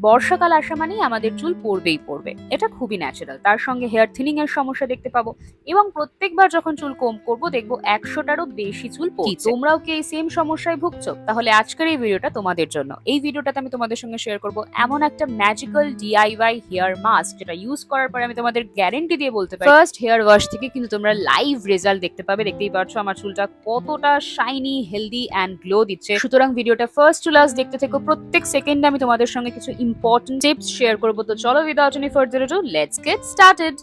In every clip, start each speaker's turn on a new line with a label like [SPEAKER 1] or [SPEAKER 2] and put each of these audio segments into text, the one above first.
[SPEAKER 1] বর্ষাকাল আসা মানেই আমাদের চুল পড়বেই পড়বে, এটা খুবই ন্যাচারাল। তার সঙ্গে হেয়ার থিনিং এর সমস্যা দেখতে পাবো, এবং প্রত্যেকবার যখন চুল কম করবো দেখবো 100টারও বেশি চুল পড়ছে। তোমরাও কি এই সেম সমস্যায় ভুগছো? তাহলে আজকের এই ভিডিওটা তোমাদের জন্য। এই ভিডিওটাতে আমি তোমাদের সঙ্গে শেয়ার করবো এমন একটা ম্যাজিক্যাল ডিআইওয়াই হেয়ার মাস্ক, যেটা ইউজ করার পরে আমি তোমাদের গ্যারেন্টি দিয়ে বলতে পারি ফার্স্ট হেয়ার ওয়াশ থেকে কিন্তু তোমরা লাইভ রেজাল্ট দেখতে পাবে। দেখতেই পাচ্ছ আমার চুলটা কতটা শাইনি, হেলদি অ্যান্ড গ্লো দিচ্ছে। সুতরাং ভিডিওটা ফার্স্ট টু লাস্ট দেখতে থেকো। প্রত্যেক সেকেন্ডে আমি তোমাদের সঙ্গে কিছু ইম্পর্টেন্ট টিপস শেয়ার করবো। তো চলো, without any further ado, let's get started.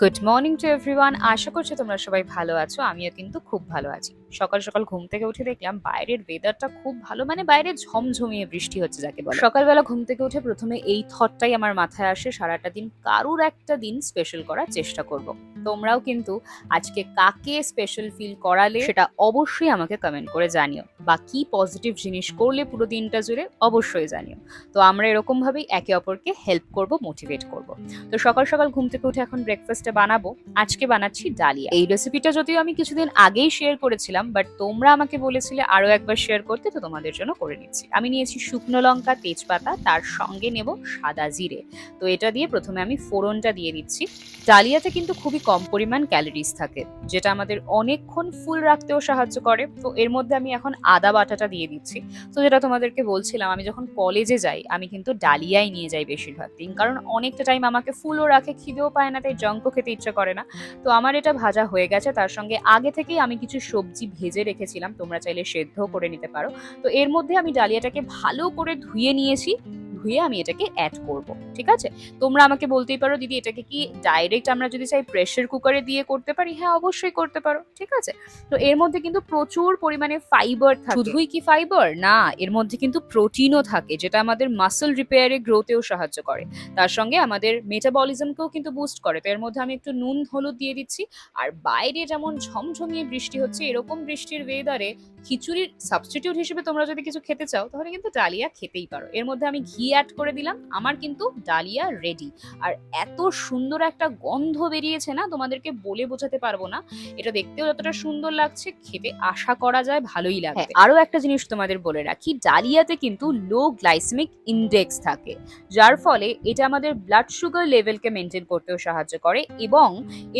[SPEAKER 1] Good morning to everyone. আশা করছি তোমরা সবাই ভালো আছো, আমিও কিন্তু খুব ভালো আছি। সকাল সকাল ঘুম থেকে উঠে দেখলাম বাইরের ওয়েদারটা খুব ভালো, মানে বাইরে ঝমঝমিয়ে বৃষ্টি হচ্ছে যাকে বলে। সকালবেলা ঘুম থেকে উঠে প্রথমে এই থটটাই আমার মাথায় আসে, সারাটা দিন কারুর একটা দিন স্পেশাল করার চেষ্টা করব। তোমরাও কিন্তু আজকে কাকে স্পেশাল ফিল করালে সেটা অবশ্যই আমাকে কমেন্ট করে জানিও, বা কি পজিটিভ জিনিস করলে পুরো দিনটা জুড়ে অবশ্যই জানিও। তো আমরা এরকম ভাবেই একে অপরকে হেল্প করব, মোটিভেট করব। তো সকাল সকাল ঘুম থেকে উঠে এখন ব্রেকফাস্টে বানাবো। আজকে বানাচ্ছি ডালিয়া। এই রেসিপিটা যদিও আমি কিছুদিন আগেই শেয়ার করেছিলাম, বাট তোমরা আমাকে বলেছিলে আরো একবার শেয়ার করতে, তো তোমাদের জন্য করে নিচ্ছি। আমি নিয়েছি শুকনো লঙ্কা, তেজপাতা, তার সঙ্গে নেব সাদা জিরে। তো এটা দিয়ে প্রথমে আমি ফোড়নটা দিয়ে দিচ্ছি। ডালিয়াতে কিন্তু খুবই কম পরিমাণ ক্যালোরিজ থাকে, যেটা আমাদের অনেকক্ষণ ফুল রাখতেও সাহায্য করে। তো এর মধ্যে আমি এখন আদা বাটাটা দিয়ে দিচ্ছি। তো যেটা তোমাদেরকে বলছিলাম, আমি যখন কলেজে যাই আমি কিন্তু ডালিয়াই নিয়ে যাই বেশিরভাগ দিন, কারণ অনেকটা টাইম আমাকে ফুলও রাখে, খিদেও পায় না, তাই জঙ্কও খেতে ইচ্ছে করে না। তো আমার এটা ভাজা হয়ে গেছে। তার সঙ্গে আগে থেকেই আমি কিছু সবজি ভেজে রেখেছিলাম, তোমরা চাইলে সেদ্ধও করে নিতে পারো। তো এর মধ্যে আমি ডালিয়াটাকে ভালো করে ধুয়ে নিয়েছি। ধুয়ে আমি এটাকে অ্যাড করব, ঠিক আছে? তোমরা আমাকে বলতেই পারো, দিদি এটাকে কি ডাইরেক্ট আমরা যদি চাই প্রেসার কুকারে দিয়ে করতে পারি? হ্যাঁ, অবশ্যই করতে পারো, ঠিক আছে। তো এর মধ্যে কিন্তু প্রচুর পরিমাণে ফাইবার থাকে। শুধুই কি ফাইবার না, এর মধ্যে কিন্তু প্রোটিনও থাকে, যেটা আমাদের মাসল রিপেয়ারে, গ্রোথেও সাহায্য করে। তার সঙ্গে আমাদের মেটাবলিজমকেও কিন্তু বুস্ট করে। তো এর মধ্যে আমি একটু নুন হলুদ দিয়ে দিচ্ছি। আর বাইরে যেমন ঝমঝমিয়ে বৃষ্টি হচ্ছে, এরকম বৃষ্টির ওয়েদারে খিচুড়ির সাবস্টিটিউট হিসেবে তোমরা যদি কিছু খেতে চাও, তাহলে কিন্তু ডালিয়া খেতেই পারো। এর মধ্যে আমি ঘি অ্যাড করে দিলাম। আমার কিন্তু ডালিয়া রেডি। আর এত সুন্দর একটা গন্ধ বেরিয়েছে না, তোমাদেরকে বলে বোঝাতে পারবো না। এটা দেখতেও যতটা সুন্দর লাগছে, খেতে আশা করা যায় ভালোই লাগবে। আরো একটা জিনিস তোমাদের বলে রাখি, ডালিয়াতে কিন্তু লো গ্লাইসেমিক ইন্ডেক্স থাকে, যার ফলে এটা আমাদের ব্লাড সুগার লেভেলকে মেনটেন করতেও সাহায্য করে। এবং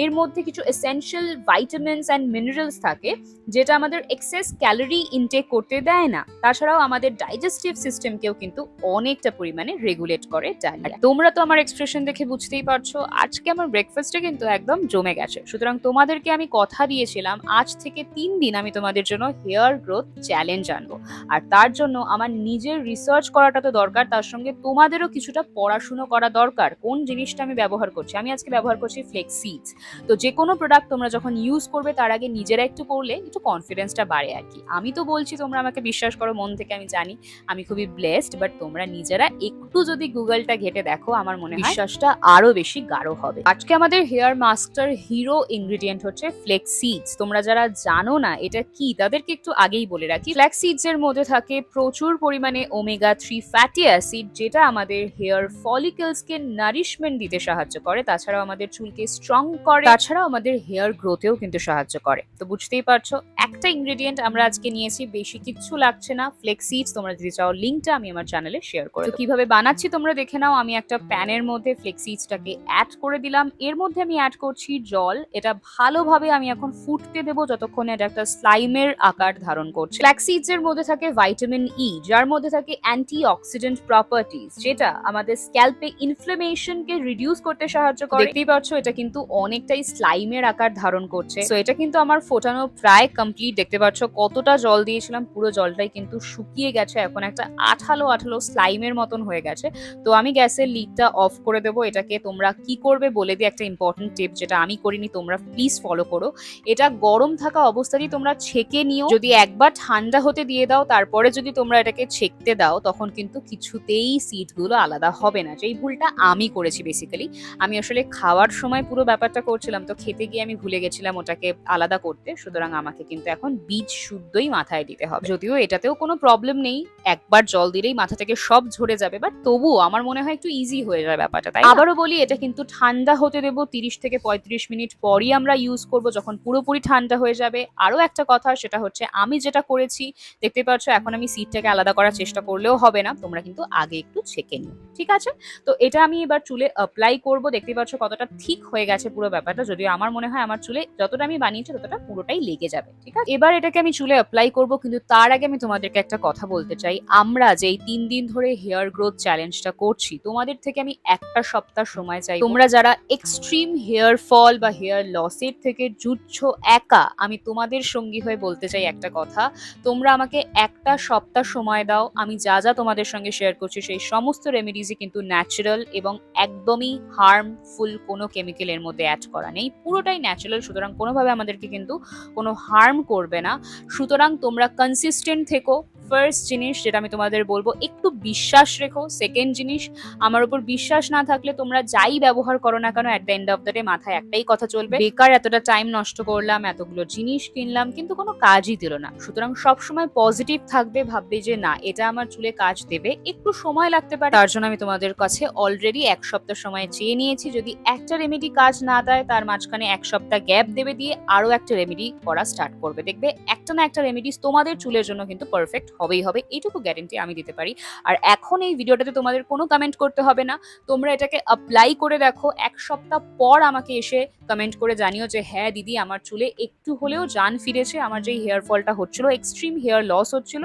[SPEAKER 1] এর মধ্যে কিছু এসেনশিয়াল ভাইটামিনস অ্যান্ড মিনারেলস থাকে, যেটা আমাদের এক্সেস ক্যালোরি ইনটেক করতে দেয় না। তাছাড়াও আমাদের ডাইজেস্টিভ সিস্টেমকেও কিন্তু অনেকটা পরিমাণে রেগুলেট করে ডালিয়া। তোমরা তো আমার এক্সপ্রেশন দেখে বুঝতেই পারছো, আজকে আমার ব্রেকফাস্টে কিন্তু একদম জমে গেছে। সুতরাং তোমাদেরকে আমি কথা দিয়েছিলাম, আজ থেকে 3 দিন আমি তোমাদের জন্য হেয়ার গ্রোথ চ্যালেঞ্জ আনবো। আর তার জন্য আমার নিজের রিসার্চ করাটা তো দরকার, তার সঙ্গে তোমাদেরও কিছুটা পড়াশুনো করা দরকার। কোন জিনিসটা আমি ব্যবহার করছি? আমি আজকে ব্যবহার করছি ফ্লেক্স সিডস। তো যে কোনো প্রোডাক্ট তোমরা যখন ইউজ করবে, তার আগে নিজেরা একটু পড়লে একটু কনফিডেন্সটা বাড়ে আর কি। আমি তো বলছি, তোমরা আমাকে বিশ্বাস করো মন থেকে, আমি জানি আমি খুবই ব্লেসড, বাট তোমরা নিজেরা একটু যদি গুগলটা ঘেটে দেখো, আমার মনে হয় বিশ্বাসটা আরো বেশি গাঢ় হবে। আজকে আমাদের হেয়ার মাস্কটার হিরো ইনগ্রেডিয়েন্ট হচ্ছে ফ্লেক্স সিডস। তোমরা যারা জানো না এটা কি, তাদেরকে একটু আগেই বলে রাখি। ফ্ল্যাক্স সিডস এর মধ্যে থাকে প্রচুর পরিমাণে ওমেগা-3 ফ্যাটি অ্যাসিড, যেটা আমাদের হেয়ার ফলিকলসকে নারিশমেন্ট দিতে সাহায্য করে। তাছাড়াও আমাদের চুলকে স্ট্রং করে, তাছাড়াও আমাদের হেয়ার গ্রোথেও কিন্তু সাহায্য করে। তো বুঝতেই পারছো, একটা ইনগ্রেডিয়েন্ট আমরা আজকে নিয়েছি, বেশি কিচ্ছু লাগছে না। ফ্লেক্স সিডস তোমরা যদি চাও, লিঙ্কটা আমি আমার চ্যানেলে শেয়ার করে দেব। কিভাবে বানাচ্ছি তোমরা দেখে নাও। আমি একটা প্যানের মধ্যে ফ্লেক্স সিডসটাকে অ্যাড করে দিলাম। এর মধ্যে আমি অ্যাড করছি জল। এটা ভালোভাবে আমি এখন ফুটতে দেবো, যতক্ষণে এটা একটা স্লাইমের আকার ধারণ করছে। ফ্ল্যাক্স সিডস এর মধ্যে থাকে ভাইটামিন ই, যার মধ্যে থাকে অ্যান্টি অক্সিডেন্ট প্রপার্টিজ, যেটা আমাদের স্ক্যাল্পে ইনফ্লামেশনকে রিডিউস করতে সাহায্য করে। দেখতেই পাচ্ছ, এটা কিন্তু অনেকটাই স্লাইমের আকার ধারণ করছে। তো এটা কিন্তু আমার ফোটানো প্রায় কমপ্লিট। দেখতে পাচ্ছ কতটা জল দিয়েছিলাম, পুরো জলটাই কিন্তু শুকিয়ে গেছে। এখন একটা আঠালো আঠালো স্লাইমের মতন হয়ে গেছে। তো আমি গ্যাসের লিডটা অফ করে দেবো। এটাকে তোমরা কি করবে বলে দিই, একটা ইম্পর্টেন্ট টিপ যেটা আমি করিনি, তোমরা প্লিজ ফলো করো। এটা গরম থাকা অবস্থাতেই তোমরা ছেঁকে নিও। যদি একবার ঠান্ডা হতে দিয়ে দাও, তারপরে যদি তোমরা এটাকে ছেঁকতে দাও, তখন কিন্তু কিছুতেই সিডগুলো আলাদা হবে না। যেই ভুলটা আমি করেছি বেসিক্যালি, আমি আসলে খাওয়ার সময় পুরো ব্যাপারটা করছিলাম, তো খেতে গিয়ে আমি ভুলে গেছিলাম ওটাকে আলাদা করতে। সুতরাং আমাকে কিন্তু এখন বীজ শুদ্ধই মাথায় দিতে হবে। যদিও এটাতেও কোনো প্রবলেম নেই, একবার জল দিলেই মাথা থেকে সব ঝরে চলে যাবে, বাট তবুও আমার মনে হয় একটু ইজি হয়ে যায় ব্যাপারটা। তাই আবারও বলি, এটা কিন্তু ঠান্ডা হতে দেবো 30 থেকে 35 মিনিট পরই আমরা ইউজ করব, যখন পুরোপুরি ঠান্ডা হয়ে যাবে। আরো একটা কথা, সেটা হচ্ছে আমি যেটা করেছি, দেখতে পাচ্ছ এখন আমি সিডটাকে আলাদা করার চেষ্টা করলেও হবে না, তোমরা কিন্তু আগে একটু ছেঁকে নিও, ঠিক আছে? তো এটা আমি এবার চুলে অ্যাপ্লাই করব। দেখতে পাচ্ছ কতটা ঠিক হয়ে গেছে পুরো ব্যাপারটা, যদিও আমার মনে হয় আমার চুলে যতটা আমি বানিয়েছি ততটা পুরোটাই লেগে যাবে, ঠিক আছে? এবার এটাকে আমি চুলে অ্যাপ্লাই করব, কিন্তু তার আগে আমি তোমাদেরকে একটা কথা বলতে চাই। আমরা যে এই 3 দিন ধরে হেয়ার গ্রোথ চ্যালেঞ্জটা করছি, তোমাদের থেকে আমি একটা সপ্তাহ সময় চাই। তোমরা যারা এক্সট্রিম হেয়ার ফল বা হেয়ার লসের থেকে জুঝছো একা, আমি তোমাদের সঙ্গী হয়ে বলতে চাই একটা কথা, তোমরা আমাকে একটা সপ্তাহ সময় দাও। আমি যা যা তোমাদের সঙ্গে শেয়ার করছি সেই সমস্ত রেমেডিজই কিন্তু ন্যাচারাল এবং একদমই হার্মফুল কোনো কেমিক্যাল এর মধ্যে অ্যাড করা নেই, পুরোটাই ন্যাচারাল। সুতরাং কোনোভাবে আমাদেরকে কিন্তু কোনো হার্ম করবে না। সুতরাং তোমরা কনসিস্টেন্ট থেকো। ফার্স্ট জিনিস যেটা আমি তোমাদের বলবো, একটু বিশ্বাস রেখো। সেকেন্ড জিনিস, আমার উপর বিশ্বাস না থাকলে তোমরা যাই ব্যবহার করো না কেন, at the end of the day মাথায় একটাই কথা চলবে, বেকার এতটা টাইম নষ্ট করলাম, এতগুলো জিনিস কিনলাম, কিন্তু কোনো কাজই দিল না। সুতরাং সবসময় পজিটিভ থাকবে, ভাববে যে না, এটা আমার চুলে কাজ দেবে, একটু সময় লাগতে পারে। তার জন্য আমি তোমাদের কাছে অলরেডি 1 সপ্তাহ সময় চেয়ে নিয়েছি। যদি একটা রেমেডি কাজ না দেয়, তার মাঝখানে 1 সপ্তাহ গ্যাপ দেবে, দিয়ে আরো একটা রেমেডি করা স্টার্ট করবে। দেখবে একটা না একটা রেমেডিস তোমাদের চুলের জন্য কিন্তু পারফেক্ট হবেই হবে, এইটুকু গ্যারেন্টি আমি দিতে পারি। আর এখন এই ভিডিওটাতে তোমাদের কোনো কমেন্ট করতে হবে না, তোমরা এটাকে অ্যাপ্লাই করে দেখো। 1 সপ্তাহ পর আমাকে এসে কমেন্ট করে জানিও যে হ্যাঁ দিদি, আমার চুলে একটু হলেও জান ফিরেছে, আমার যেই হেয়ার ফলটা হচ্ছিল, এক্সট্রিম হেয়ার লস হচ্ছিল,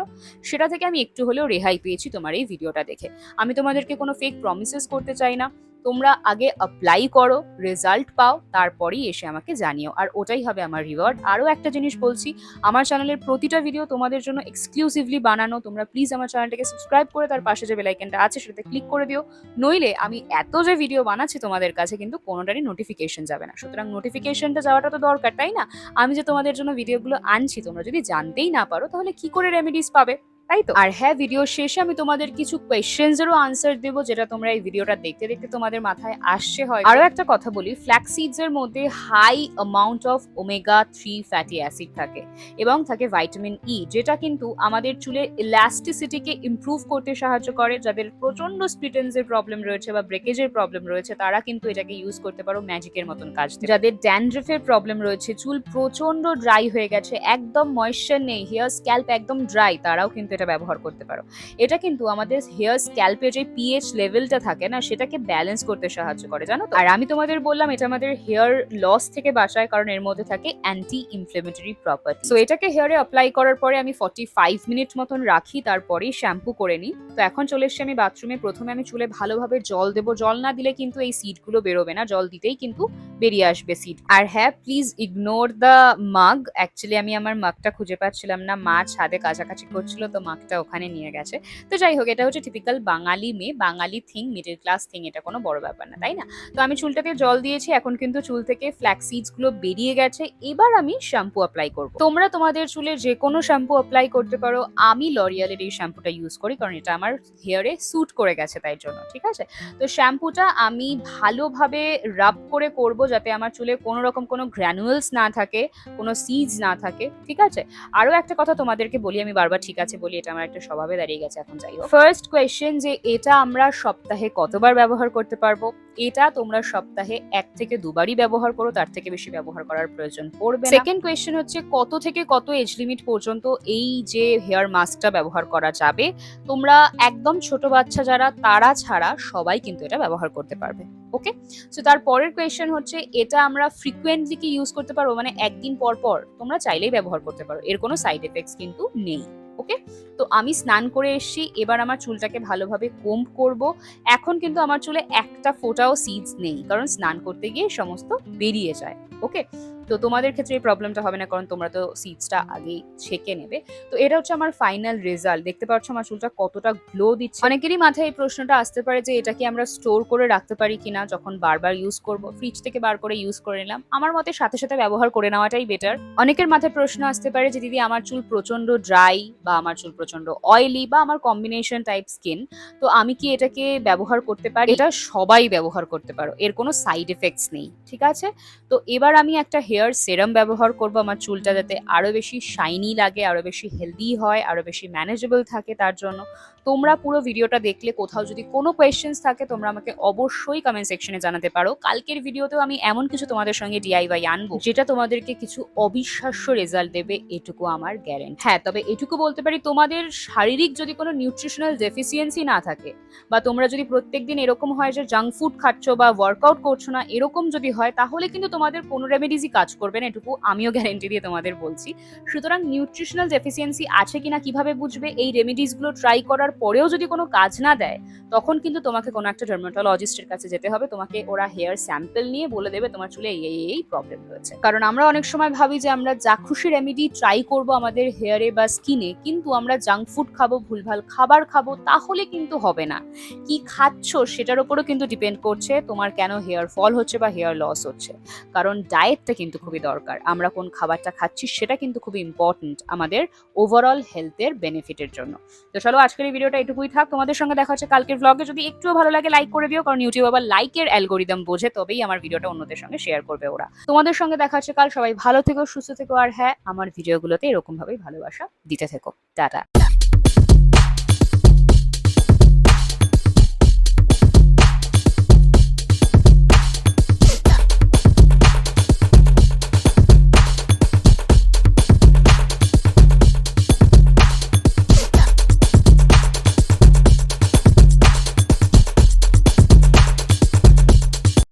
[SPEAKER 1] সেটা থেকে আমি একটু হলেও রেহাই পেয়েছি তোমার এই ভিডিওটা দেখে। আমি তোমাদেরকে কোনো ফেক প্রমিসেস করতে চাই না, তোমরা আগে অ্যাপ্লাই করো, রেজাল্ট পাও, তারপরেই এসে আমাকে জানিও, আর ওটাই হবে আমার রিওয়ার্ড। আরও একটা জিনিস বলছি, আমার চ্যানেলের প্রতিটা ভিডিও তোমাদের জন্য এক্সক্লুসিভলি বানানো। তোমরা প্লিজ আমার চ্যানেলটাকে সাবস্ক্রাইব করে তার পাশে যে বেল আইকনটা আছে সেটাতে ক্লিক করে দিও, নইলে আমি এত যে ভিডিও বানাচ্ছি তোমাদের কাছে কিন্তু কোনোটারই নোটিফিকেশন যাবে না। সুতরাং নোটিফিকেশনটা যাওয়াটা তো দরকার, তাই না? আমি যে তোমাদের জন্য ভিডিওগুলো আনছি, তোমরা যদি জানতেই না পারো, তাহলে কি করে রেমেডিস পাবে, তাই তো? আর হ্যাঁ, ভিডিও শেষে আমি তোমাদের কিছু কোয়েশ্চেন্সেরও আনসার দেবো, যেটা তোমরা এই ভিডিওটা দেখতে দেখতে তোমাদের মাথায় আসছে হয়। আরো একটা কথা বলি, ফ্ল্যাক্স সিডস এর মধ্যে high amount of omega 3 fatty acid থাকে, এবং থাকে ভাইটামিন ই, যেটা কিন্তু আমাদের চুলের ইলাস্টিসিটিকে ইমপ্রুভ করতে সাহায্য করে। যাদের প্রচন্ড স্প্লিট এন্ডসের প্রবলেম রয়েছে বা ব্রেকেজের প্রবলেম রয়েছে, তারা কিন্তু এটাকে ইউজ করতে পারো ম্যাজিকের মতন কাজ। যাদের ড্যান্ড্রফের প্রবলেম রয়েছে, চুল প্রচন্ড ড্রাই হয়ে গেছে, একদম ময়েশ্চার নেই, হেয়ার স্ক্যাল্প একদম ড্রাই, তারাও কিন্তু এটা ব্যবহার করতে পারো। এটা কিন্তু আমাদের হেয়ার স্ক্যাল্পে যে পিএইচ লেভেলটা থাকে না, সেটাকে ব্যালেন্স করতে সাহায্য করে, জানো তো? আর আমি তোমাদের বললাম এটা আমাদের হেয়ার লস থেকে বাঁচায়, কারণ এর মধ্যে থাকে অ্যান্টি ইনফ্লেমেটরি প্রপার্টি। সো এটাকে হেয়ারে অ্যাপ্লাই করার পরে আমি 45 মিনিট মতন রাখি, তারপরেই শ্যাম্পু করে নিই। তো এখন চলে এসছি আমি বাথরুমে। প্রথমে আমি চুলে ভালোভাবে জল দেবো, জল না দিলে কিন্তু এই সিডগুলো বেরোবে না, জল দিতেই কিন্তু বেরিয়ে আসবে সিড। আর হ্যাঁ, প্লিজ ইগনোর দ্য মাগ। অ্যাকচুয়ালি আমি আমার মাগটা খুঁজে পাচ্ছিলাম না, মা ছাদে কাছাকাছি করছিল, তো মাগটা ওখানে নিয়ে গেছে। তো যাই হোক, এটা হচ্ছে টিপিক্যাল বাঙালি মেয়ে, বাঙালি থিং, মিডল ক্লাস থিং, এটা কোনো বড় ব্যাপার না, তাই না? তো আমি চুলটাতে জল দিয়েছি, এখন কিন্তু চুল থেকে ফ্ল্যাক্স সিডস গুলো বেরিয়ে গেছে। এবার আমি শ্যাম্পু অ্যাপ্লাই করব। তোমরা তোমাদের চুলে যে কোনো শ্যাম্পু অ্যাপ্লাই করতে পারো, আমি লরিয়ালের এই শ্যাম্পুটা ইউজ করি, কারণ এটা আমার হেয়ারে স্যুট করে গেছে, তাই জন্য, ঠিক আছে? তো শ্যাম্পুটা আমি ভালোভাবে রাব করে করব, যাতে আমার চুলে কোনো রকম কোনো গ্র্যানুয়েলস না থাকে, কোনো সিডস না থাকে, ঠিক আছে? আরো একটা কথা তোমাদেরকে বলি, আমি বারবার ঠিক আছে বলি, এটা আমার একটা স্বভাবে দাঁড়িয়ে গেছে এখন। যাই হোক, ফার্স্ট কোয়েশ্চেন, যে এটা আমরা সপ্তাহে কতবার ব্যবহার করতে পারবো? এটা তোমরা সপ্তাহে 1 থেকে 2 বারই ব্যবহার করো, তার থেকে বেশি ব্যবহার করার প্রয়োজন পড়বে না। সেকেন্ড কোয়েশ্চেন হচ্ছে, কত থেকে কত এজ লিমিট পর্যন্ত এই যে হেয়ার মাস্কটা ব্যবহার করা যাবে? তোমরা একদম ছোট বাচ্চা যারা, তারা ছাড়া সবাই কিন্তু এটা ব্যবহার করতে পারবে, ওকে? সো তার পরের কোয়েশ্চেন হচ্ছে, এটা আমরা ফ্রিকুয়েন্টলি কি ইউজ করতে পারবো? মানে একদিন পর পর তোমরা চাইলেই ব্যবহার করতে পারো, এর কোনো সাইড এফেক্টস কিন্তু নেই, ওকে? তো আমি স্নান করে এসেছি, এবার আমার চুলটাকে ভালোভাবে কোম্ব করব। এখন কিন্তু আমার চুলে একটা ফোঁটাও সিডস নেই, কারণ স্নান করতে গিয়ে সমস্ত বেরিয়ে যায়, ওকে? তো তোমাদের ক্ষেত্রে এই প্রবলেমটা হবে না, কারণ তোমরা তো সিডসটা আগেই ছেঁকে নেবে। তো এটা হচ্ছে আমার ফাইনাল রেজাল্ট। দেখতে পাচ্ছ আমার চুলটা কতটা গ্লো দিচ্ছে। অনেকেরই মাথায় এই প্রশ্নটা আসতে পারে যে এটা কি আমরা স্টোর করে রাখতে পারি কিনা যখন বারবার ইউজ করব। ফ্রিজ থেকে বার করে ইউজ করে নিলাম, আমার মতে সাথে সাথে ব্যবহার করে নেওয়াটাই বেটার। অনেকের মাথায় প্রশ্ন আসতে পারে যে দিদি, আমার চুল প্রচন্ড ড্রাই, বা আমার চুল প্রচন্ড অয়েলি, বা আমার কম্বিনেশন টাইপ স্কিন, তো আমি কি এটাকে ব্যবহার করতে পারি? এটা সবাই ব্যবহার করতে পারো, এর কোনো সাইড এফেক্টস নেই, ঠিক আছে? তো এবার এবার আমি একটা হেয়ার সেরাম ব্যবহার করব আমার চুলটা যাতে আরো বেশি শাইনি লাগে, আরো বেশি হেলদি হয়, আরো বেশি ম্যানেজেবল থাকে। তার জন্য তোমরা পুরো ভিডিওটা দেখলে কোথাও যদি কোনো কোয়েশ্চেন্স থাকে তোমরা আমাকে অবশ্যই কমেন্ট সেকশনে জানাতে পারো। কালকের ভিডিওতেও আমি এমন কিছু তোমাদের সঙ্গে ডিআইওয়াই আনবো যেটা তোমাদেরকে কিছু অবিশ্বাস্য রেজাল্ট দেবে, এটুকু আমার গ্যারেন্টি। হ্যাঁ, তবে এটুকু বলতে পারি, তোমাদের শারীরিক যদি কোনো নিউট্রিশনাল ডেফিসিয়েন্সি না থাকে, বা তোমরা যদি প্রত্যেকদিন এরকম হয় যে জাঙ্ক ফুড খাচ্ছ বা ওয়ার্কআউট করছো না, এরকম যদি হয় তাহলে কিন্তু তোমাদের কোনো রেমেডিজই কাজ করবে না, এটুকু আমিও গ্যারেন্টি দিয়ে তোমাদের বলছি। সুতরাং নিউট্রিশনাল ডেফিসিয়েন্সি আছে কিনা কিভাবে বুঝবে? এই রেমেডিসগুলো ট্রাই করার পরেও যদি কোনো কাজ না দেয়, তখন কিন্তু তোমাকে কোনো একটা ডার্মাটোলজিস্টের কাছে যেতে হবে। তোমাকে ওরা হেয়ার স্যাম্পল নিয়ে বলে দেবে তোমার চুলে এই প্রবলেম রয়েছে। কারণ আমরা অনেক সময় ভাবি যে আমরা যা খুশি রেমেডি ট্রাই করব আমাদের হেয়ারে বা স্কিনে, কিন্তু আমরা জাঙ্ক ফুড খাবো, ভুলভাল খাবার খাবো, তাহলে কিন্তু হবে না। কি খাচ্ছ সেটার উপরও কিন্তু ডিপেন্ড করছে তোমার কেন হেয়ার ফল হচ্ছে বা হেয়ার লস হচ্ছে। কারণ ডায়েটটা কিন্তু খুবই দরকার, আমরা কোন খাবারটা খাচ্ছি সেটা কিন্তু খুবই ইম্পর্টেন্ট আমাদের ওভারঅল হেলথের বেনিফিটের জন্য। তো চলো আজকের এই ভিডিওটা এটুকুই থাক, তোমাদের সঙ্গে দেখা হচ্ছে কালকের ব্লগে। যদি একটুও ভালো লাগে লাইক করে দিও, কারণ ইউটিউব আবার লাইকের অ্যালগোরিদম বোঝে, তবেই আমার ভিডিওটা অন্যদের সঙ্গে শেয়ার করবে ওরা। তোমাদের সঙ্গে দেখা হচ্ছে কাল, সবাই ভালো থেকো, সুস্থ থেকো, আর হ্যাঁ, আমার ভিডিওগুলোতে এরকম ভাবেই ভালোবাসা দিতে থেকো। টাটা।